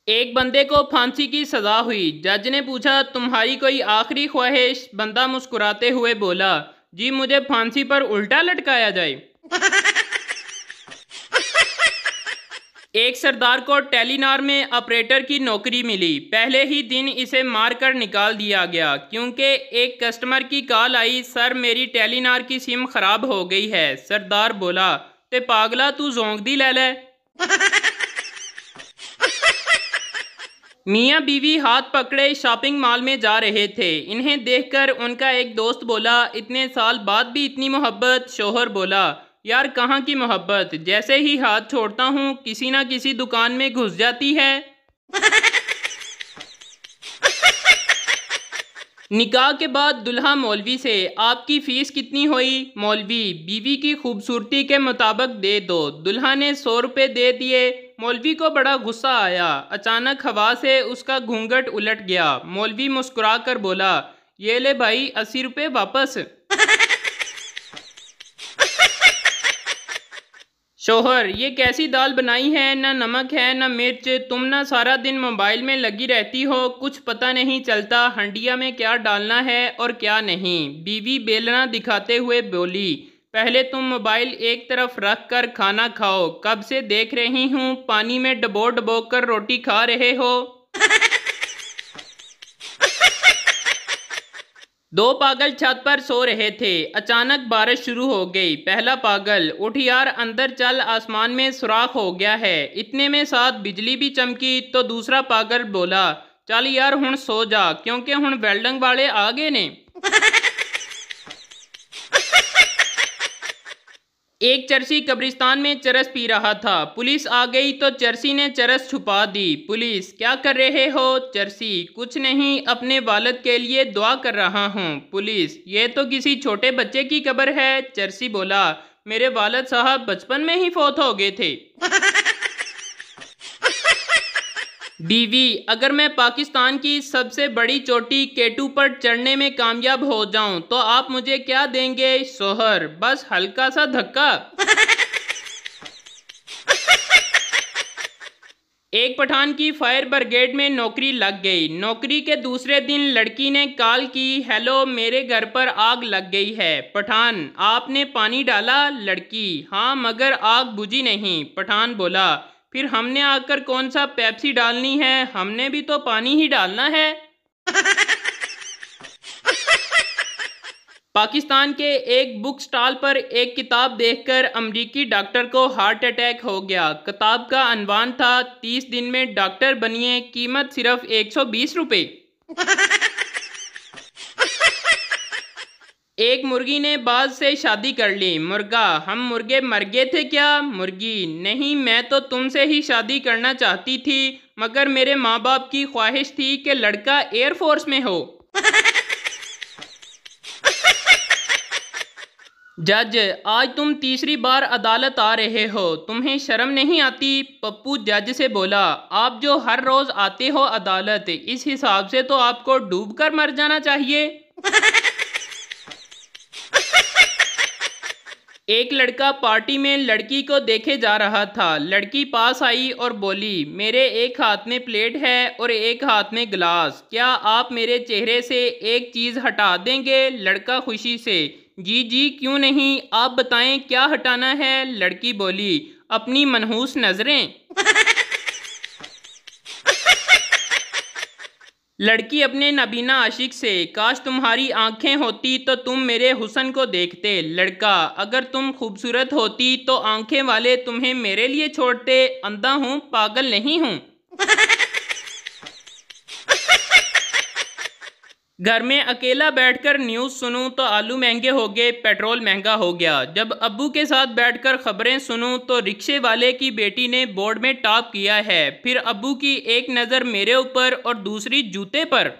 एक बंदे को फांसी की सजा हुई। जज ने पूछा, तुम्हारी कोई आखिरी ख्वाहिश? बंदा मुस्कुराते हुए बोला, जी मुझे फांसी पर उल्टा लटकाया जाए। एक सरदार को टेलीनार में ऑपरेटर की नौकरी मिली। पहले ही दिन इसे मारकर निकाल दिया गया क्योंकि एक कस्टमर की कॉल आई, सर मेरी टेलीनार की सिम खराब हो गई है। सरदार बोला, ते पागला तू जोंक दी ले ले। मियाँ बीवी हाथ पकड़े शॉपिंग मॉल में जा रहे थे। इन्हें देखकर उनका एक दोस्त बोला, इतने साल बाद भी इतनी मोहब्बत। शोहर बोला, यार कहाँ की मोहब्बत, जैसे ही हाथ छोड़ता हूँ किसी ना किसी दुकान में घुस जाती है। निकाह के बाद दुल्हा मौलवी से, आपकी फीस कितनी हुई? मौलवी, बीवी की खूबसूरती के मुताबिक दे दो। दुल्हा ने 100 रुपये दे दिए। मौलवी को बड़ा गुस्सा आया। अचानक हवा से उसका घूंघट उलट गया। मौलवी मुस्कुरा कर बोला, ये ले भाई 80 रुपये वापस। शोहर, ये कैसी दाल बनाई है, ना नमक है ना मिर्च। तुम ना सारा दिन मोबाइल में लगी रहती हो, कुछ पता नहीं चलता हंडिया में क्या डालना है और क्या नहीं। बीवी बेलना दिखाते हुए बोली, पहले तुम मोबाइल एक तरफ रख कर खाना खाओ। कब से देख रही हूँ पानी में डबो डबो कर रोटी खा रहे हो। दो पागल छत पर सो रहे थे। अचानक बारिश शुरू हो गई। पहला पागल, उठ यार अंदर चल, आसमान में सुराख हो गया है। इतने में साथ बिजली भी चमकी तो दूसरा पागल बोला, चल यार हुण सो जा क्योंकि हुण वेल्डिंग वाले आ गए ने। एक चरसी कब्रिस्तान में चरस पी रहा था। पुलिस आ गई तो चरसी ने चरस छुपा दी। पुलिस, क्या कर रहे हो? चरसी, कुछ नहीं, अपने वालिद के लिए दुआ कर रहा हूँ। पुलिस, ये तो किसी छोटे बच्चे की कब्र है। चरसी बोला, मेरे वालिद साहब बचपन में ही फौत हो गए थे। बीवी, अगर मैं पाकिस्तान की सबसे बड़ी चोटी केटू पर चढ़ने में कामयाब हो जाऊं तो आप मुझे क्या देंगे? शोहर, बस हल्का सा धक्का। एक पठान की फायर ब्रिगेड में नौकरी लग गई। नौकरी के दूसरे दिन लड़की ने कॉल की, हेलो मेरे घर पर आग लग गई है। पठान, आपने पानी डाला? लड़की, हाँ मगर आग बुझी नहीं। पठान बोला, फिर हमने आकर कौन सा पेप्सी डालनी है, हमने भी तो पानी ही डालना है। पाकिस्तान के एक बुक स्टॉल पर एक किताब देखकर अमेरिकी डॉक्टर को हार्ट अटैक हो गया। किताब का अनवान था, 30 दिन में डॉक्टर बनिए, कीमत सिर्फ 120 रुपये। एक मुर्गी ने बाज से शादी कर ली। मुर्गा, हम मुर्गे मर गए थे क्या? मुर्गी, नहीं मैं तो तुमसे ही शादी करना चाहती थी मगर मेरे माँ बाप की ख्वाहिश थी कि लड़का एयरफोर्स में हो। जज, आज तुम तीसरी बार अदालत आ रहे हो, तुम्हें शर्म नहीं आती? पप्पू जज से बोला, आप जो हर रोज आते हो अदालत, इस हिसाब से तो आपको डूबकर मर जाना चाहिए। एक लड़का पार्टी में लड़की को देखे जा रहा था। लड़की पास आई और बोली, मेरे एक हाथ में प्लेट है और एक हाथ में गिलास, क्या आप मेरे चेहरे से एक चीज़ हटा देंगे? लड़का खुशी से, जी जी क्यों नहीं, आप बताएं क्या हटाना है? लड़की बोली, अपनी मनहूस नज़रें। लड़की अपने नबीना आशिक से, काश तुम्हारी आंखें होती तो तुम मेरे हुस्न को देखते। लड़का, अगर तुम खूबसूरत होती तो आंखें वाले तुम्हें मेरे लिए छोड़ते। अंधा हूँ, पागल नहीं हूँ। घर में अकेला बैठकर न्यूज़ सुनूं तो आलू महंगे हो गए, पेट्रोल महंगा हो गया। जब अब्बू के साथ बैठकर खबरें सुनूं तो रिक्शे वाले की बेटी ने बोर्ड में टॉप किया है। फिर अब्बू की एक नज़र मेरे ऊपर और दूसरी जूते पर।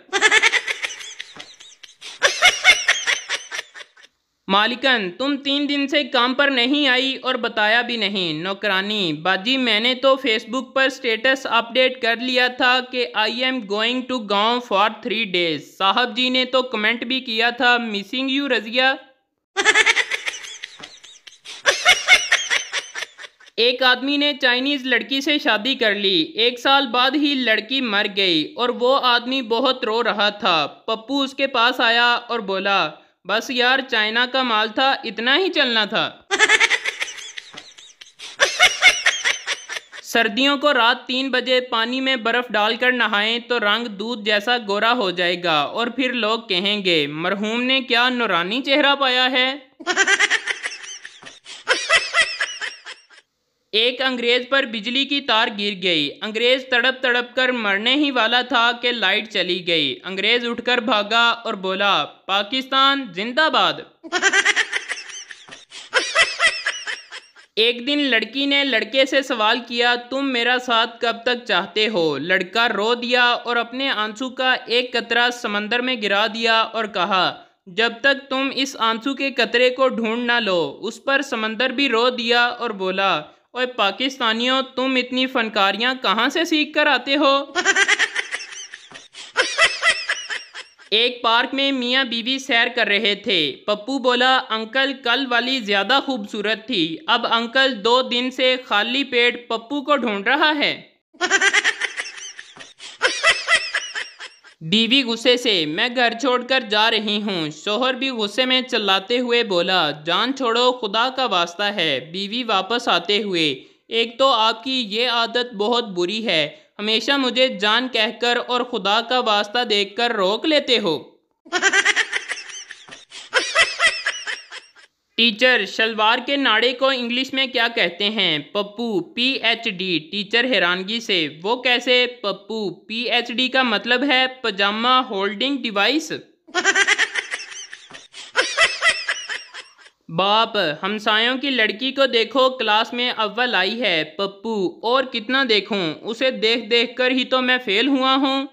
मालिकन, तुम 3 दिन से काम पर नहीं आई और बताया भी नहीं। नौकरानी, बाजी मैंने तो फेसबुक पर स्टेटस अपडेट कर लिया था कि आई एम गोइंग टू गांव फॉर 3 डेज। साहब जी ने तो कमेंट भी किया था, मिसिंग यू रजिया। एक आदमी ने चाइनीज लड़की से शादी कर ली। 1 साल बाद ही लड़की मर गई और वो आदमी बहुत रो रहा था। पप्पू उसके पास आया और बोला, बस यार, चाइना का माल था, इतना ही चलना था। सर्दियों को रात 3 बजे पानी में बर्फ डालकर नहाएं तो रंग दूध जैसा गोरा हो जाएगा और फिर लोग कहेंगे, मरहूम ने क्या नूरानी चेहरा पाया है। एक अंग्रेज पर बिजली की तार गिर गई। अंग्रेज तड़प तड़प कर मरने ही वाला था कि लाइट चली गई। अंग्रेज उठकर भागा और बोला, पाकिस्तान जिंदाबाद। एक दिन लड़की ने लड़के से सवाल किया, तुम मेरा साथ कब तक चाहते हो। लड़का रो दिया और अपने आंसू का एक कतरा समंदर में गिरा दिया और कहा, जब तक तुम इस आंसू के कतरे को ढूंढ ना लो। उस पर समंदर भी रो दिया और बोला, ओए पाकिस्तानियों, तुम इतनी फनकारियां कहाँ से सीख कर आते हो। एक पार्क में मियाँ बीवी सैर कर रहे थे। पप्पू बोला, अंकल, कल वाली ज्यादा खूबसूरत थी। अब अंकल 2 दिन से खाली पेट पप्पू को ढूंढ रहा है। बीवी गुस्से से, मैं घर छोड़कर जा रही हूँ। शोहर भी गुस्से में चिल्लाते हुए बोला, जान छोड़ो, खुदा का वास्ता है। बीवी वापस आते हुए, एक तो आपकी ये आदत बहुत बुरी है, हमेशा मुझे जान कहकर और खुदा का वास्ता देखकर रोक लेते हो। टीचर, शलवार के नाड़े को इंग्लिश में क्या कहते हैं। पप्पू, PhD। टीचर हैरानगी से, वो कैसे। पप्पू, PhD का मतलब है पजामा होल्डिंग डिवाइस। बाप, हमसायों की लड़की को देखो, क्लास में अव्वल आई है। पप्पू, और कितना देखूं, उसे देख देख कर ही तो मैं फेल हुआ हूँ।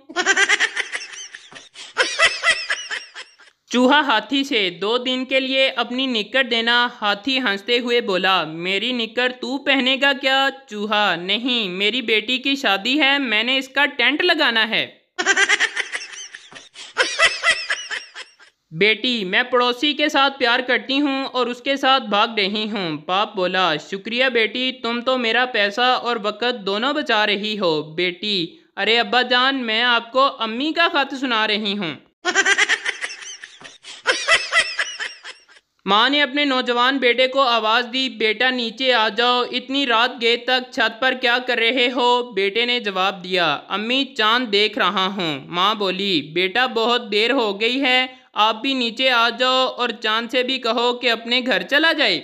चूहा हाथी से, 2 दिन के लिए अपनी निक्कर देना। हाथी हंसते हुए बोला, मेरी निक्कर तू पहनेगा क्या। चूहा, नहीं, मेरी बेटी की शादी है, मैंने इसका टेंट लगाना है। बेटी, मैं पड़ोसी के साथ प्यार करती हूँ और उसके साथ भाग रही हूँ। बाप बोला, शुक्रिया बेटी, तुम तो मेरा पैसा और वक़्त दोनों बचा रही हो। बेटी, अरे अब्बा जान, मैं आपको अम्मी का खत सुना रही हूँ। माँ ने अपने नौजवान बेटे को आवाज़ दी, बेटा नीचे आ जाओ, इतनी रात गए तक छत पर क्या कर रहे हो। बेटे ने जवाब दिया, अम्मी, चांद देख रहा हूँ। माँ बोली, बेटा बहुत देर हो गई है, आप भी नीचे आ जाओ और चांद से भी कहो कि अपने घर चला जाए।